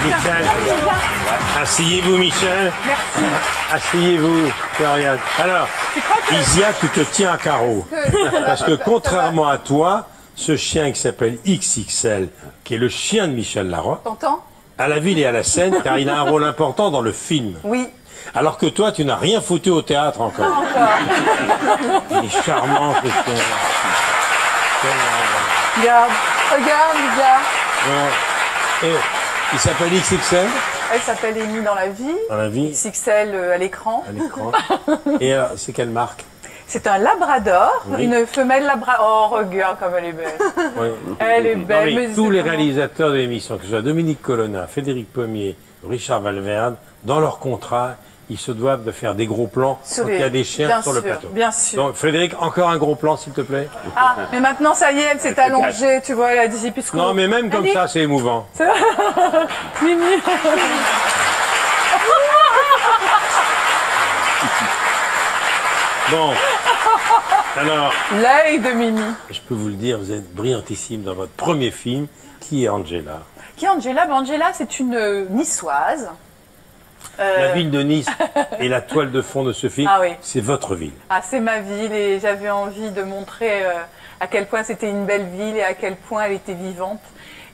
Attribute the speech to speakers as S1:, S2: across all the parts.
S1: Michel. Asseyez-vous, Michel.
S2: Merci.
S1: Asseyez-vous, Florian. Alors, Isia, tu te tiens à carreau. Parce que contrairement à toi, ce chien qui s'appelle XXL, qui est le chien de Michel Larocque,
S2: T'entends?
S1: à la ville et à la scène, car il a un rôle important dans le film.
S2: Oui.
S1: Alors que toi, tu n'as rien foutu au théâtre encore. Il est charmant, ce chien.
S2: Regarde, regarde.
S1: Et il s'appelle XXL
S2: Elle s'appelle Amy dans la vie.
S1: dans la vie,
S2: XXL à l'écran.
S1: à l'écran. Et c'est quelle marque?
S2: C'est un labrador,
S1: Oui.
S2: une femelle labrador. Oh, regarde comme elle est belle.
S1: Oui.
S2: Elle est belle.
S1: Non, mais
S2: mais
S1: tous
S2: c'est
S1: les
S2: comment-
S1: réalisateurs de l'émission, que ce soit Dominique Colonna, Frédéric Pommier, Richard Valverde, dans leur contrat, ils se doivent de faire des gros plans
S2: Sur
S1: quand il y a des chiens
S2: bien
S1: sur le
S2: sûr,
S1: plateau.
S2: Bien sûr.
S1: Donc Frédéric, encore un gros plan, s'il te plaît.
S2: Ah, mais maintenant, ça y est, elle s'est allongée, tu vois, elle a dit, puisque...
S1: Non, mais même comme
S2: Allez.
S1: ça, c'est émouvant.
S2: Mimi.
S1: Bon. Alors,
S2: L'œil de Mimi.
S1: je peux vous le dire, vous êtes brillantissime dans votre premier film. Qui est Angela?
S2: Qui est Angela? Ben, Angela, c'est une niçoise.
S1: La ville de Nice et la toile de fond de ce film,
S2: Ah oui.
S1: c'est votre ville.
S2: Ah, c'est ma ville et j'avais envie de montrer à quel point c'était une belle ville et à quel point elle était vivante.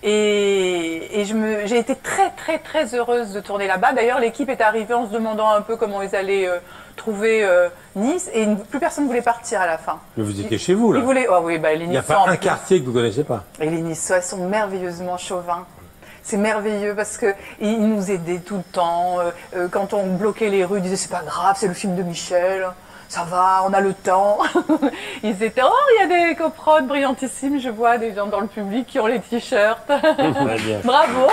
S2: Et j'ai été très, très, très heureuse de tourner là-bas. D'ailleurs, l'équipe est arrivée en se demandant un peu comment ils allaient trouver Nice et plus personne ne voulait partir à la fin.
S1: Mais vous étiez chez vous, là.
S2: Ils voulaient... Oh oui, bah, les
S1: Il n'y a
S2: Niçois,
S1: pas
S2: en
S1: un
S2: plus.
S1: quartier que vous ne connaissez pas.
S2: Et les Niçois sont merveilleusement chauvins. C'est merveilleux parce que ils nous aidaient tout le temps. Quand on bloquait les rues, ils disaient c'est pas grave, c'est le film de Michel. Ça va, on a le temps. Ils étaient oh, il y a des coprodes brillantissimes. Je vois des gens dans le public qui ont les t-shirts.
S1: Très bien.
S2: Bravo.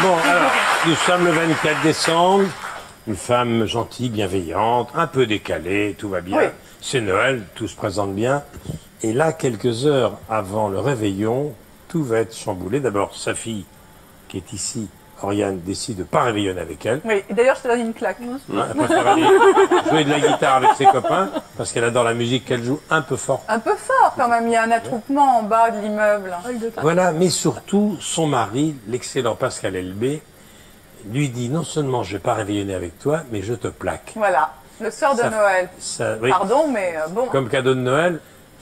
S1: Bon, alors, nous sommes le 24 décembre. Une femme gentille, bienveillante, un peu décalée, tout va bien.
S2: Oui.
S1: C'est Noël, tout se présente bien. Et là, quelques heures avant le réveillon, tout va être chamboulé. D'abord, sa fille, qui est ici, Oriane, décide de ne pas réveillonner avec elle.
S2: Oui. Et d'ailleurs, je te donne une claque.
S1: Elle préfère aller jouer de la guitare avec ses copains, parce qu'elle adore la musique qu'elle joue un peu fort.
S2: Un peu fort quand même. Il y a un attroupement en bas de l'immeuble.
S1: Voilà, mais surtout, son mari, l'excellent Pascal Elbé, lui dit non seulement je ne vais pas réveillonner avec toi, mais je te plaque.
S2: Voilà. Le soir de
S1: Ça-
S2: Noël.
S1: Oui,
S2: Pardon, mais bon.
S1: comme cadeau de Noël,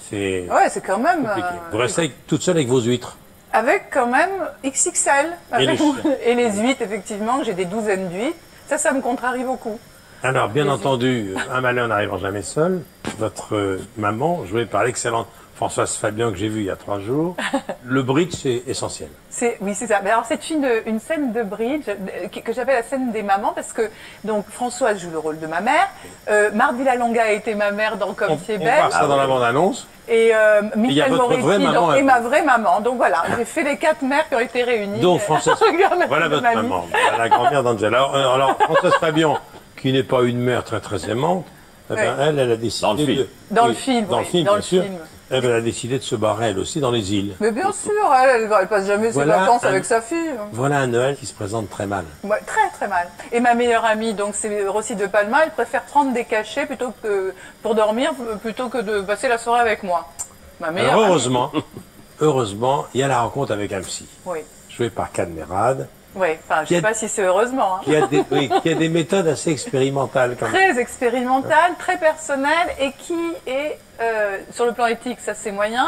S1: c'est
S2: Ouais, c'est quand même.
S1: compliqué. Vous restez toute seule avec vos huîtres.
S2: Avec quand même XXL.
S1: Et les chiens.
S2: Et les huîtres, effectivement, j'ai des douzaines d'huîtres. Ça me contrarie beaucoup.
S1: Alors, bien entendu, un malheur n'arrivant jamais seul. Votre maman, jouée par l'excellente Françoise Fabian que j'ai vue il y a 3 jours, le bridge, c'est essentiel.
S2: Oui, c'est ça. Mais alors, c'est une scène de bridge que j'appelle la scène des mamans parce que donc Françoise joue le rôle de ma mère. Mardi Lalonga a été ma mère dans Comme c'est
S1: On
S2: belle.
S1: voit ça dans la bande-annonce.
S2: Et
S1: il y a
S2: Michel
S1: votre
S2: Moretti
S1: vraie maman,
S2: et
S1: elle.
S2: ma vraie maman. Donc voilà, j'ai fait les 4 mères qui ont été réunies.
S1: Donc, Françoise,
S2: Regarde la
S1: voilà
S2: tête de
S1: votre
S2: mamie.
S1: maman, la grand-mère d'Angela. Alors, Françoise Fabian, qui n'est pas une mère très très aimante, eh ben,
S2: Ouais.
S1: elle a décidé
S3: Dans le film.
S2: Dans le
S1: oui,
S2: film,
S1: dans le
S2: oui,
S1: film,
S2: dans
S1: bien
S2: le
S1: sûr.
S2: film.
S1: Eh ben, elle a décidé de se barrer elle aussi dans les îles.
S2: Mais bien sûr, elle passe jamais ses
S1: Voilà
S2: vacances
S1: un-
S2: avec sa fille.
S1: Voilà un Noël qui se présente très mal.
S2: Ouais, très très mal. Et ma meilleure amie, donc c'est Rossi de Palma, elle préfère prendre des cachets plutôt que pour dormir, plutôt que de passer la soirée avec moi. Ma meilleure
S1: Alors,
S2: amie.
S1: heureusement, il y a la rencontre avec un psy,
S2: Oui,
S1: joué par Cadmerade,
S2: oui. Enfin, je
S1: Il y
S2: sais
S1: a-
S2: pas si c'est heureusement. Hein.
S1: qui a des méthodes assez expérimentales quand même.
S2: Très expérimentale, très personnelle et qui est, sur le plan éthique, ça c'est moyen,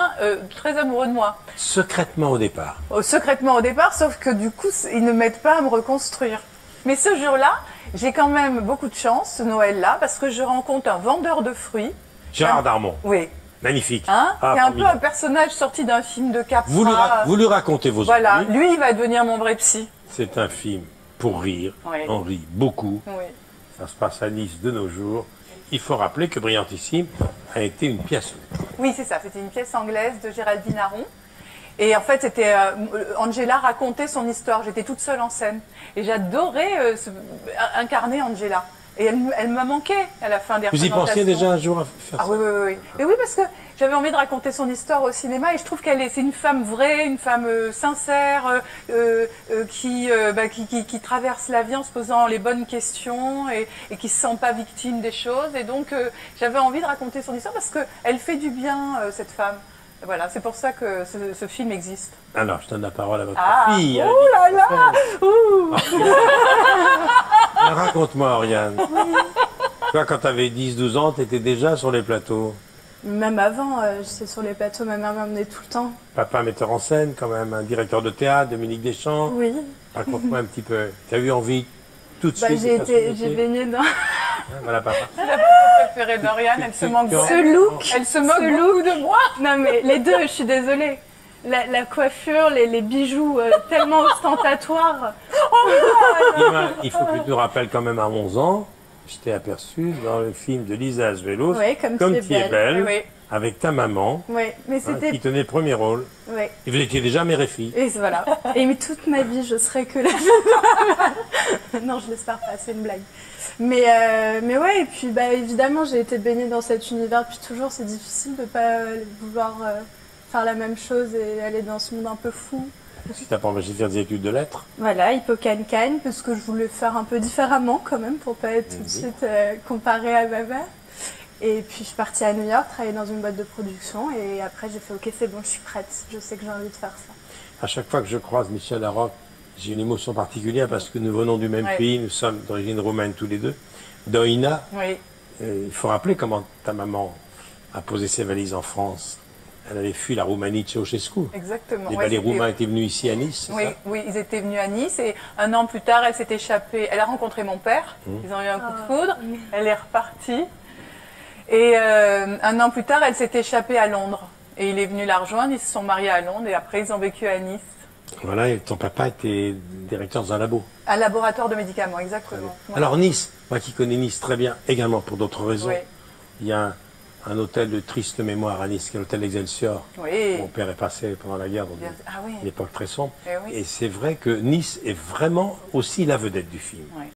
S2: très amoureux de moi.
S1: Secrètement au départ.
S2: Secrètement au départ, sauf que du coup, ils ne m'aident pas à me reconstruire. Mais ce jour-là, j'ai quand même beaucoup de chance, ce Noël-là, parce que je rencontre un vendeur de fruits.
S1: Gérard Darmon,
S2: Oui.
S1: magnifique.
S2: Hein,
S1: Ah,
S2: qui est un peu
S1: formidable.
S2: un personnage sorti d'un film de Capra.
S1: Vous lui racontez vos
S2: Voilà,
S1: ennuis.
S2: lui, il va devenir mon vrai psy.
S1: C'est un film pour rire.
S2: Oui.
S1: On rit beaucoup.
S2: Oui.
S1: Ça se passe à Nice de nos jours. Il faut rappeler que Brillantissime a été une pièce.
S2: Oui, c'est ça. C'était une pièce anglaise de Géraldine Aron. Et en fait, c'était Angela racontait son histoire. J'étais toute seule en scène. Et j'adorais incarner Angela. Et elle m'a manqué à la fin des
S1: Vous y
S2: représentations.
S1: pensiez déjà un jour à faire
S2: Ah
S1: ça
S2: oui, oui, oui. Et oui, parce que j'avais envie de raconter son histoire au cinéma et je trouve c'est une femme vraie, une femme sincère, qui traverse la vie en se posant les bonnes questions et qui se sent pas victime des choses. Et donc, j'avais envie de raconter son histoire parce qu'elle fait du bien, cette femme. Voilà, c'est pour ça que ce film existe.
S1: Alors, je donne la parole à votre
S2: Ah,
S1: fille.
S2: oh là là, ouh.
S1: Raconte-moi, Oriane. Toi, quand tu avais 10-12 ans, tu étais déjà sur les plateaux.
S3: Même avant, j'étais sur les plateaux, ma mère m'emmenait tout le temps.
S1: Papa metteur en scène, quand même, un directeur de théâtre, Dominique Deschamps.
S3: Oui.
S1: Raconte-moi un petit peu. Tu as eu envie tout de
S3: Bah,
S1: suite de faire ce métier?
S3: j'ai baigné dans
S1: Voilà, papa.
S2: C'est la photo préférée d'Oriane, elle se manque
S3: ce look.
S2: Elle se moque beaucoup de moi.
S3: Non mais les deux, je suis désolée. La coiffure, les bijoux tellement ostentatoires.
S1: Il faut que tu te rappelles quand même à 11 ans, je t'ai aperçu dans le film de Lisa Azuelos,
S3: Oui, comme
S1: tu es belle,
S2: Oui.
S1: avec ta maman,
S3: Oui, mais
S1: hein,
S3: c'était.
S1: qui tenait le premier rôle.
S3: Oui.
S1: Et vous étiez déjà mère et fille.
S3: Et voilà. Et mais toute ma vie, je serais que la. Non, je l'espère pas, c'est une blague. Mais ouais, et puis bah, évidemment, j'ai été baignée dans cet univers depuis toujours. C'est difficile de pas vouloir faire la même chose et aller dans ce monde un peu fou.
S1: Si t'as pas empêché de faire des études de lettres.
S3: Voilà, Hippocagne-Cagne, parce que je voulais faire un peu différemment quand même, pour pas être tout de suite comparée à ma mère. Et puis je suis partie à New York, travailler dans une boîte de production, et après j'ai fait ok, c'est bon, je suis prête, je sais que j'ai envie de faire ça.
S1: À chaque fois que je croise Michel Larocque, j'ai une émotion particulière parce que nous venons du même pays, nous sommes d'origine roumaine tous les deux. Doina,
S2: Oui.
S1: il faut rappeler comment ta maman a posé ses valises en France. Elle avait fui la Roumanie de Ceausescu.
S2: Exactement.
S1: Les
S2: Ouais,
S1: ballets
S2: c'était-
S1: roumains étaient venus ici à Nice, c'est
S2: Oui,
S1: ça?
S2: oui, ils étaient venus à Nice et un an plus tard, elle s'est échappée. Elle a rencontré mon père. Ils ont eu un coup de foudre. Elle est repartie. Et un an plus tard, elle s'est échappée à Londres. Et il est venu la rejoindre. Ils se sont mariés à Londres et après, ils ont vécu à Nice.
S1: Voilà, et ton papa était directeur dans un labo.
S2: Un laboratoire de médicaments, exactement. Voilà.
S1: Alors Nice, moi qui connais Nice très bien, également pour d'autres raisons,
S2: Oui.
S1: il y a un hôtel de triste mémoire à Nice, qui est l'hôtel Excelsior.
S2: Oui.
S1: Mon père est passé pendant la guerre, dans
S2: Bien- Ah oui.
S1: une époque très sombre.
S2: Eh oui.
S1: Et c'est vrai que Nice est vraiment aussi la vedette du film.